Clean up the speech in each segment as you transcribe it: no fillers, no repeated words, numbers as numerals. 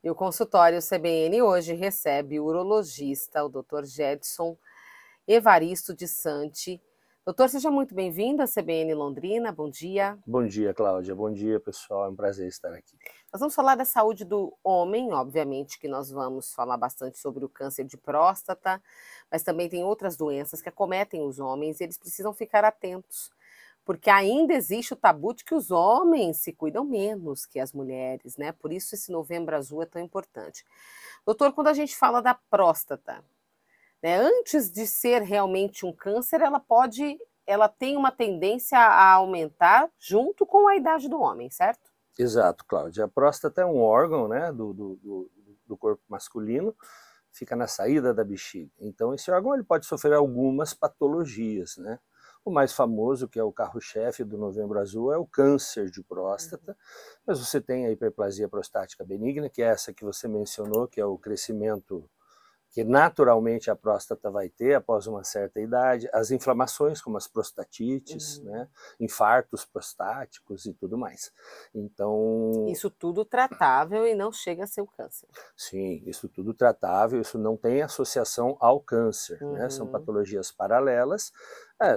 E o consultório CBN hoje recebe o urologista, o Dr. Gedson Evaristo de Santi. Doutor, seja muito bem-vindo à CBN Londrina, bom dia. Bom dia, Cláudia, bom dia, pessoal, é um prazer estar aqui. Nós vamos falar da saúde do homem, obviamente que nós vamos falar bastante sobre o câncer de próstata, mas também tem outras doenças que acometem os homens e eles precisam ficar atentos, porque ainda existe o tabu de que os homens se cuidam menos que as mulheres, né? Por isso esse Novembro Azul é tão importante. Doutor, quando a gente fala da próstata, né, antes de ser realmente um câncer, ela tem uma tendência a aumentar junto com a idade do homem, certo? Exato, Cláudia. A próstata é um órgão, né, do corpo masculino, fica na saída da bexiga. Então esse órgão ele pode sofrer algumas patologias, né? O mais famoso, que é o carro-chefe do Novembro Azul, é o câncer de próstata, mas você tem a hiperplasia prostática benigna, que é essa que você mencionou, que é o crescimento que naturalmente a próstata vai ter após uma certa idade, as inflamações como as prostatites, né, infartos prostáticos e tudo mais. Então... Isso tudo tratável e não chega a ser o câncer. Sim, isso tudo tratável, isso não tem associação ao câncer, né, são patologias paralelas,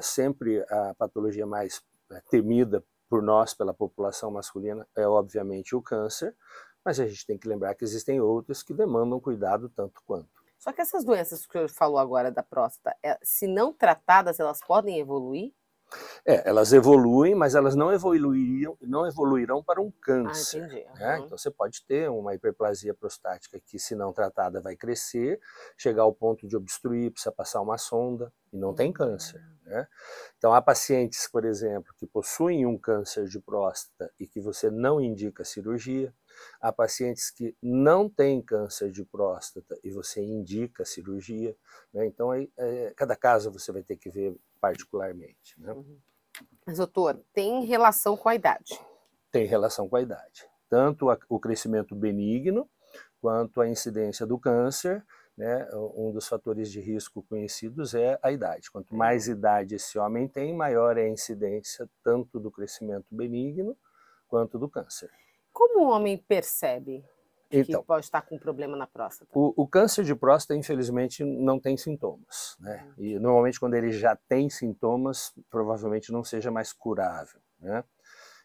sempre a patologia mais temida por nós, pela população masculina, é obviamente o câncer, mas a gente tem que lembrar que existem outras que demandam cuidado tanto quanto. Só que essas doenças que o senhor falou agora da próstata, se não tratadas, elas podem evoluir? Elas evoluem, mas elas não evoluirão para um câncer. Entendi. Né? Então você pode ter uma hiperplasia prostática que, se não tratada, vai crescer, chegar ao ponto de obstruir, precisa passar uma sonda e não tem câncer. Né? Então há pacientes, por exemplo, que possuem um câncer de próstata e que você não indica cirurgia. Há pacientes que não têm câncer de próstata e você indica cirurgia. Né? Então cada caso você vai ter que ver particularmente. Né? Mas, doutor, tem relação com a idade? Tem relação com a idade. Tanto o crescimento benigno, quanto a incidência do câncer, né? Um dos fatores de risco conhecidos é a idade. Quanto mais idade esse homem tem, maior é a incidência tanto do crescimento benigno, quanto do câncer. Como o homem percebe que Então, pode estar com um problema na próstata? O câncer de próstata, infelizmente, não tem sintomas, né? E normalmente quando ele já tem sintomas, provavelmente não seja mais curável, né?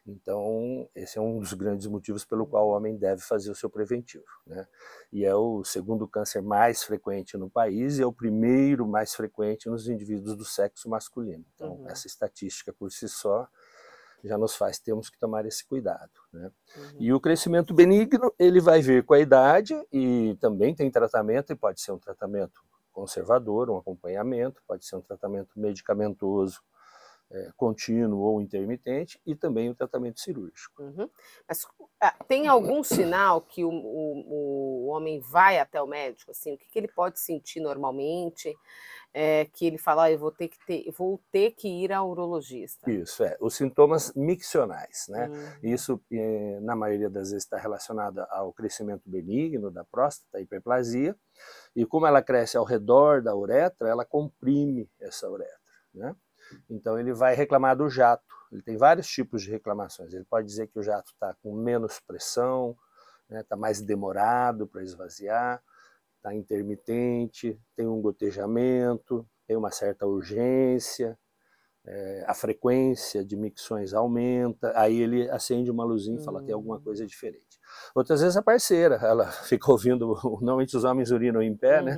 Então, esse é um dos grandes motivos pelo qual o homem deve fazer o seu preventivo, né? E é o segundo câncer mais frequente no país e é o primeiro mais frequente nos indivíduos do sexo masculino. Então, essa estatística por si só já nos faz, temos que tomar esse cuidado, né? E o crescimento benigno, ele vai vir com a idade e também tem tratamento, e pode ser um tratamento conservador, um acompanhamento, pode ser um tratamento medicamentoso, contínuo ou intermitente, e também o tratamento cirúrgico. Mas tem algum sinal que o homem vai até o médico? Assim, o que ele pode sentir normalmente? Que ele fala, eu vou ter que ir ao urologista. Isso, os sintomas miccionais, né? Isso, na maioria das vezes, está relacionado ao crescimento benigno da próstata, a hiperplasia, e como ela cresce ao redor da uretra, ela comprime essa uretra, né? Então ele vai reclamar do jato, ele tem vários tipos de reclamações, ele pode dizer que o jato está com menos pressão, está, né, mais demorado para esvaziar, está intermitente, tem um gotejamento, tem uma certa urgência, a frequência de micções aumenta, aí ele acende uma luzinha e fala, tem alguma coisa diferente. Outras vezes a parceira, ela fica ouvindo, normalmente os homens urinam em pé, né?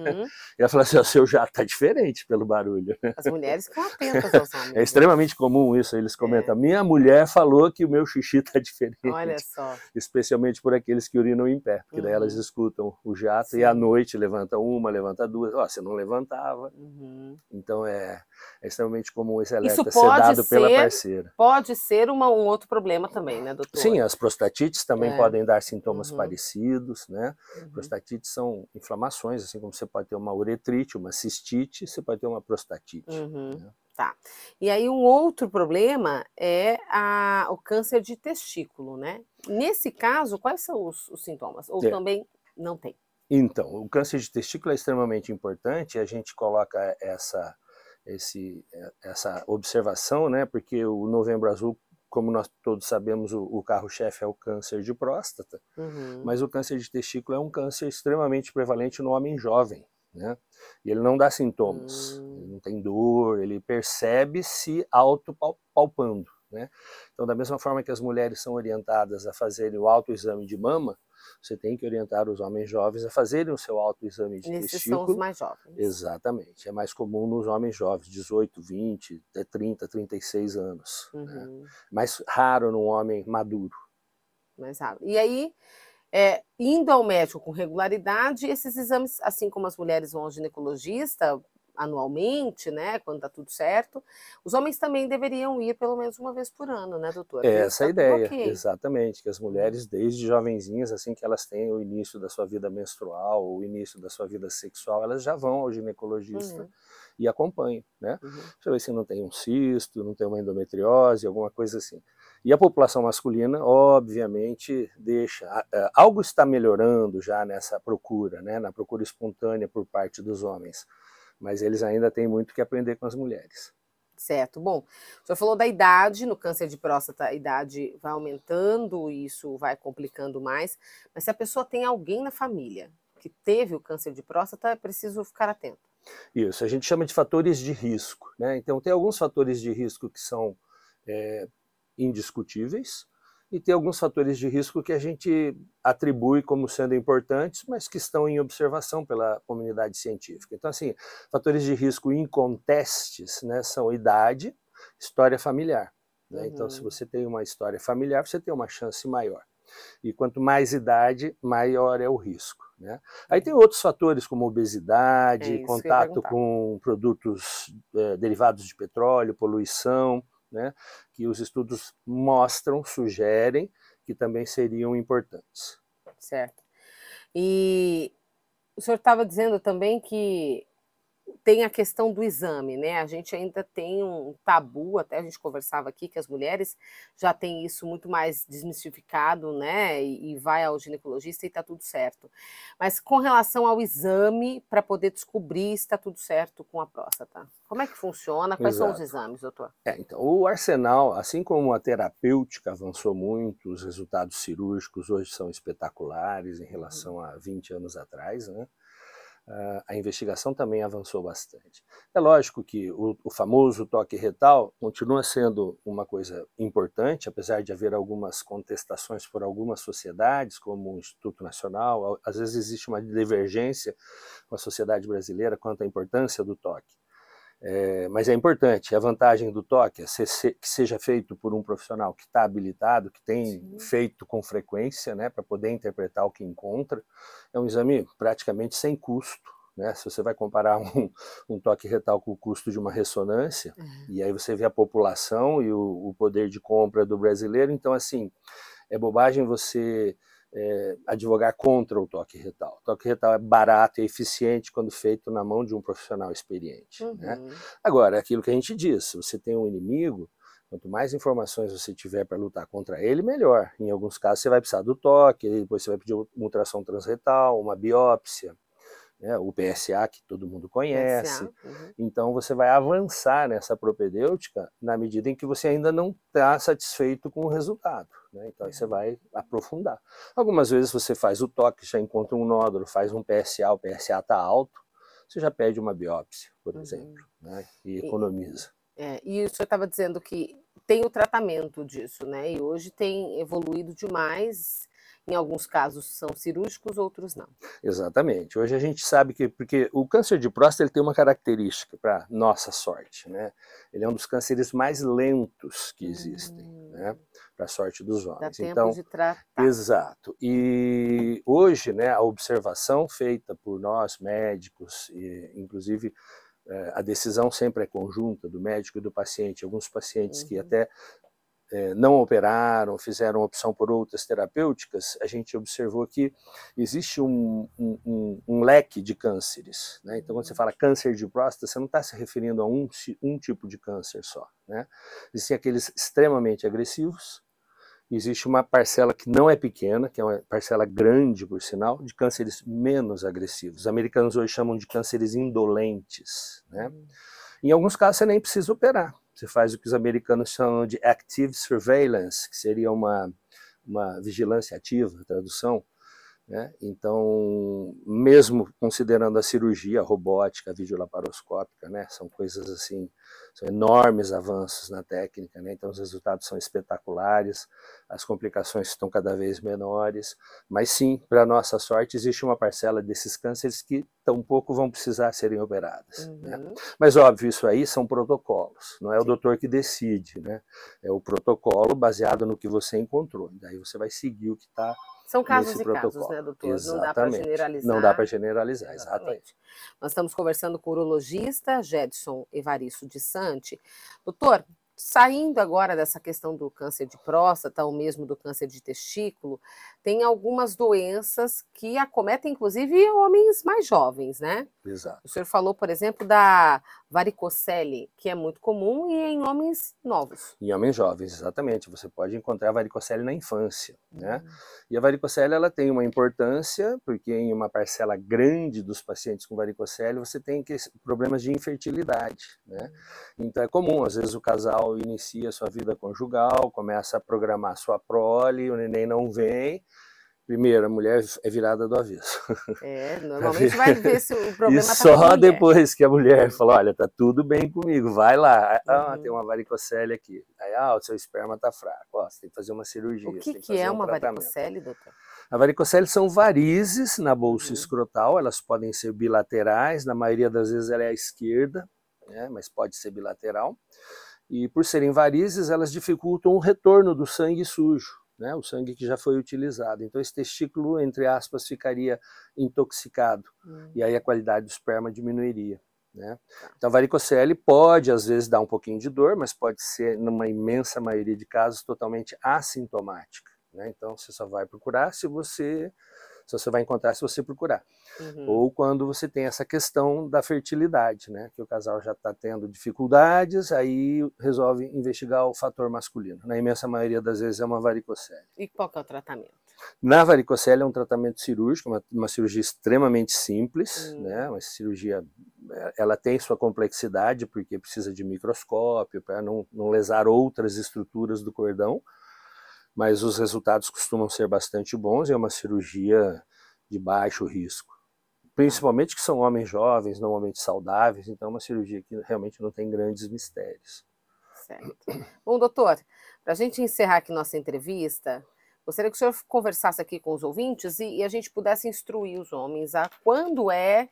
E ela fala assim, o seu jato tá diferente pelo barulho. As mulheres ficam atentas aos homens. É extremamente comum isso, eles comentam, minha mulher falou que o meu xixi tá diferente. Olha só. Especialmente por aqueles que urinam em pé, porque daí elas escutam o jato e à noite levanta uma, levanta duas, você não levantava. Então é extremamente comum esse alerta ser dado pela parceira. Pode ser um outro problema também, né, doutor? Sim, as prostatites também podem dar sintomas parecidos, né? Prostatites são inflamações, assim como você pode ter uma uretrite, uma cistite, você pode ter uma prostatite. Né? Tá. E aí um outro problema é o câncer de testículo, né? Nesse caso, quais são os sintomas? Ou também não tem? Então, o câncer de testículo é extremamente importante, a gente coloca essa observação, né? Porque o Novembro Azul como nós todos sabemos, o carro-chefe é o câncer de próstata, mas o câncer de testículo é um câncer extremamente prevalente no homem jovem, né? E ele não dá sintomas, ele não tem dor, ele percebe se autopalpando, né? Então, da mesma forma que as mulheres são orientadas a fazerem o autoexame de mama, você tem que orientar os homens jovens a fazerem o seu autoexame de Esses testículo. são os mais jovens. Exatamente. É mais comum nos homens jovens, 18, 20, até 30, 36 anos. Né? Mais raro num homem maduro. Mais raro. E aí, indo ao médico com regularidade, esses exames, assim como as mulheres vão ao ginecologista anualmente, né, quando está tudo certo, os homens também deveriam ir pelo menos uma vez por ano, né, doutor? Essa é a ideia, exatamente, que as mulheres, desde jovenzinhas, assim que elas têm o início da sua vida menstrual, o início da sua vida sexual, elas já vão ao ginecologista e acompanham, né? Pra ver se não tem um cisto, não tem uma endometriose, alguma coisa assim. E a população masculina, obviamente, algo está melhorando já nessa procura, né, na procura espontânea por parte dos homens, mas eles ainda têm muito que aprender com as mulheres. Certo. Bom, o senhor falou da idade, no câncer de próstata a idade vai aumentando, isso vai complicando mais, mas se a pessoa tem alguém na família que teve o câncer de próstata, é preciso ficar atento. Isso, a gente chama de fatores de risco, né? Então tem alguns fatores de risco que são indiscutíveis, e tem alguns fatores de risco que a gente atribui como sendo importantes, mas que estão em observação pela comunidade científica. Então, assim, fatores de risco incontestes, né, são idade, história familiar. Né? Então, se você tem uma história familiar, você tem uma chance maior. E quanto mais idade, maior é o risco. Né? Aí tem outros fatores como obesidade, contato com produtos derivados de petróleo, poluição, né, que os estudos sugerem que também seriam importantes. Certo. E o senhor estava dizendo também que tem a questão do exame, né? A gente ainda tem um tabu, até a gente conversava aqui, que as mulheres já têm isso muito mais desmistificado, né? E vai ao ginecologista e está tudo certo. Mas com relação ao exame, para poder descobrir se está tudo certo com a próstata, como é que funciona? Quais são os exames, doutor? Então, o arsenal, assim como a terapêutica avançou muito, os resultados cirúrgicos hoje são espetaculares em relação a 20 anos atrás, né? A investigação também avançou bastante. É lógico que o famoso toque retal continua sendo uma coisa importante, apesar de haver algumas contestações por algumas sociedades, como o Instituto Nacional, às vezes existe uma divergência com a sociedade brasileira quanto à importância do toque. Mas é importante, a vantagem do toque é que seja feito por um profissional que está habilitado, que tem feito com frequência, né, para poder interpretar o que encontra. É um exame praticamente sem custo, né? Se você vai comparar um toque retal com o custo de uma ressonância, e aí você vê a população e o poder de compra do brasileiro, então assim, é bobagem você advogar contra o toque retal. O toque retal é barato e eficiente quando feito na mão de um profissional experiente. Né? Agora, aquilo que a gente diz, se você tem um inimigo, quanto mais informações você tiver para lutar contra ele, melhor. Em alguns casos você vai precisar do toque, depois você vai pedir uma ultrassom transretal, uma biópsia, né, o PSA, que todo mundo conhece. Então você vai avançar nessa propedêutica na medida em que você ainda não está satisfeito com o resultado. Né? Então aí você vai aprofundar. Algumas vezes você faz o toque, já encontra um nódulo, faz um PSA, o PSA está alto, você já pede uma biópsia, por exemplo, né? E economiza. E o senhor estava dizendo que tem o tratamento disso, né? E hoje tem evoluído demais. Em alguns casos são cirúrgicos, outros não. Exatamente. Hoje a gente sabe que, porque o câncer de próstata ele tem uma característica, para nossa sorte, né? Ele é um dos cânceres mais lentos que existem, né? Para a sorte dos homens. Dá tempo de tratar. Exato. E hoje, né, a observação feita por nós médicos, e inclusive a decisão sempre é conjunta do médico e do paciente. Alguns pacientes que até não operaram, fizeram opção por outras terapêuticas, a gente observou que existe um leque de cânceres. Né? Então, quando você fala câncer de próstata, você não está se referindo a um tipo de câncer só. Né? Existem aqueles extremamente agressivos, existe uma parcela que não é pequena, que é uma parcela grande, por sinal, de cânceres menos agressivos. Os americanos hoje chamam de cânceres indolentes. Né? Em alguns casos, você nem precisa operar. você faz o que os americanos chamam de active surveillance, que seria uma vigilância ativa, tradução, né? Então, mesmo considerando a cirurgia, a robótica, a videolaparoscópica, né? São coisas assim, são enormes avanços na técnica, né? Então os resultados são espetaculares, as complicações estão cada vez menores, mas sim, para nossa sorte, existe uma parcela desses cânceres que tampouco vão precisar serem operadas, né? Mas óbvio, isso aí são protocolos, não é o doutor que decide, né? É o protocolo baseado no que você encontrou, daí você vai seguir o que está. São casos e casos, né, doutor? Exatamente. Não dá para generalizar. Não dá para generalizar, exatamente. Nós estamos conversando com o urologista Jedson Evaristo de Santi. Doutor, saindo agora dessa questão do câncer de próstata, ou mesmo do câncer de testículo, tem algumas doenças que acometem, inclusive, homens mais jovens, né? Exato. O senhor falou, por exemplo, da varicocele, que é muito comum e em homens novos. Em homens jovens, exatamente. Você pode encontrar varicocele na infância, né? E a varicocele, ela tem uma importância, porque em uma parcela grande dos pacientes com varicocele, você tem problemas de infertilidade, né? Então é comum, às vezes o casal inicia sua vida conjugal, começa a programar sua prole, o neném não vem. Primeiro, a mulher é virada do avesso. Normalmente vai ver se o problema está com a mulher. E só depois que a mulher fala, olha, tá tudo bem comigo, vai lá. Tem uma varicocele aqui. Aí, o seu esperma tá fraco. Você tem que fazer uma cirurgia. O que é uma varicocele, doutor? A varicocele são varizes na bolsa escrotal, elas podem ser bilaterais, na maioria das vezes ela é à esquerda, né, mas pode ser bilateral. E por serem varizes, elas dificultam o retorno do sangue sujo, né, o sangue que já foi utilizado. Então esse testículo, entre aspas, ficaria intoxicado, e aí a qualidade do esperma diminuiria, né? Então a varicocele pode às vezes dar um pouquinho de dor, mas pode ser, numa imensa maioria de casos, totalmente assintomática, né? Então você só vai procurar se você vai encontrar se você procurar. Ou quando você tem essa questão da fertilidade, né? Que o casal já está tendo dificuldades, aí resolve investigar o fator masculino. Na imensa maioria das vezes é uma varicocele. E qual que é o tratamento? Na varicocele é um tratamento cirúrgico, uma cirurgia extremamente simples, né? Uma cirurgia, ela tem sua complexidade, porque precisa de microscópio, para não lesar outras estruturas do cordão, mas os resultados costumam ser bastante bons, e é uma cirurgia de baixo risco. Principalmente que são homens jovens, normalmente saudáveis, então é uma cirurgia que realmente não tem grandes mistérios. Certo. Bom, doutor, para a gente encerrar aqui nossa entrevista, gostaria que o senhor conversasse aqui com os ouvintes e a gente pudesse instruir os homens a quando é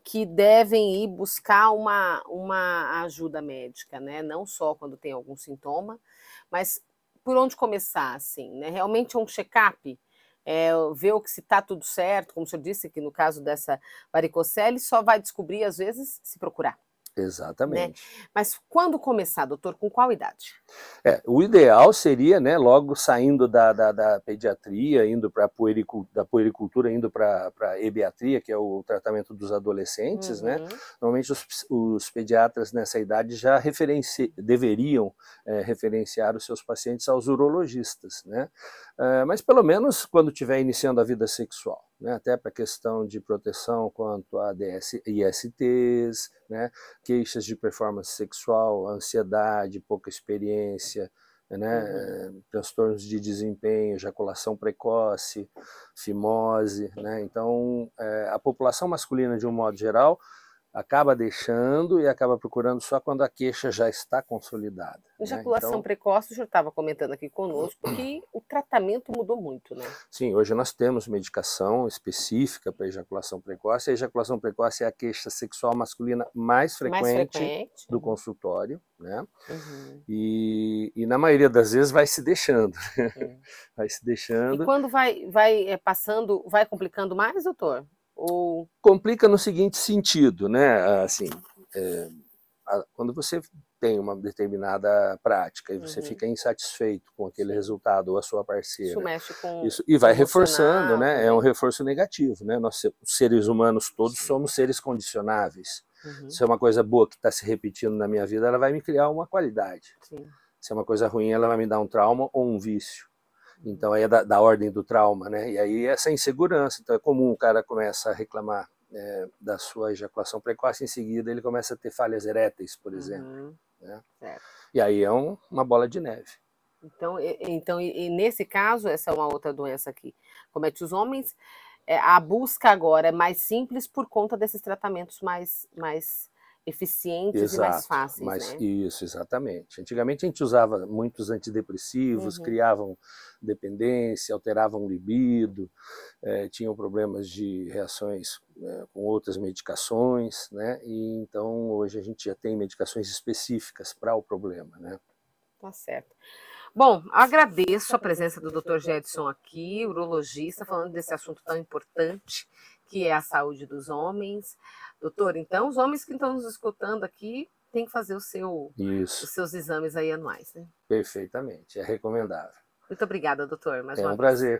que devem ir buscar uma ajuda médica, né? Não só quando tem algum sintoma, mas por onde começar, assim, né? Realmente é um check-up, ver o que se está tudo certo, como o senhor disse, que no caso dessa varicocele, só vai descobrir, às vezes, se procurar. Exatamente. Né? Mas quando começar, doutor, com qual idade? O ideal seria, né, logo saindo da pediatria, indo para da puericultura, indo para a ebiatria, que é o tratamento dos adolescentes, né? Normalmente os pediatras nessa idade já deveriam referenciar os seus pacientes aos urologistas, né? Mas pelo menos quando estiver iniciando a vida sexual, né? Até para questão de proteção quanto a ISTs, né? Queixas de performance sexual, ansiedade, pouca experiência, né? Transtornos de desempenho, ejaculação precoce, fimose, né? Então, a população masculina, de um modo geral, acaba deixando e acaba procurando só quando a queixa já está consolidada. Ejaculação precoce, o senhor estava comentando aqui conosco que o tratamento mudou muito, né? Sim, hoje nós temos medicação específica para ejaculação precoce. A ejaculação precoce é a queixa sexual masculina mais frequente do consultório, né? E na maioria das vezes vai se deixando. Vai se deixando. E quando vai passando, vai complicando mais, doutor? Ou... Complica no seguinte sentido, né? Assim, quando você tem uma determinada prática e você fica insatisfeito com aquele resultado, ou a sua parceira, isso mexe com e vai reforçando, né? É um reforço negativo, né? Nós, seres humanos todos, somos seres condicionáveis. Se é uma coisa boa que está se repetindo na minha vida, ela vai me criar uma qualidade. Se é uma coisa ruim, ela vai me dar um trauma ou um vício. Então aí é da ordem do trauma, né? E aí essa insegurança. Então é comum o cara começa a reclamar da sua ejaculação precoce, em seguida ele começa a ter falhas eréteis, por exemplo. né? Certo. E aí é uma bola de neve. Então, nesse caso, essa é uma outra doença que comete os homens. A busca agora é mais simples por conta desses tratamentos mais eficientes e mais Exato, fáceis, mas né? isso, exatamente. Antigamente a gente usava muitos antidepressivos, Uhum. criavam dependência, alteravam o libido, tinham problemas de reações com outras medicações, né? E então hoje a gente já tem medicações específicas para o problema, né? Tá certo. Bom, agradeço a presença do Dr. Gedson aqui, urologista, falando desse assunto tão importante, que é a saúde dos homens. Doutor, então, os homens que estão nos escutando aqui têm que fazer os Isso, seus exames aí anuais, né? perfeitamente, é recomendável. Muito obrigada, doutor, mais É uma um vez. prazer.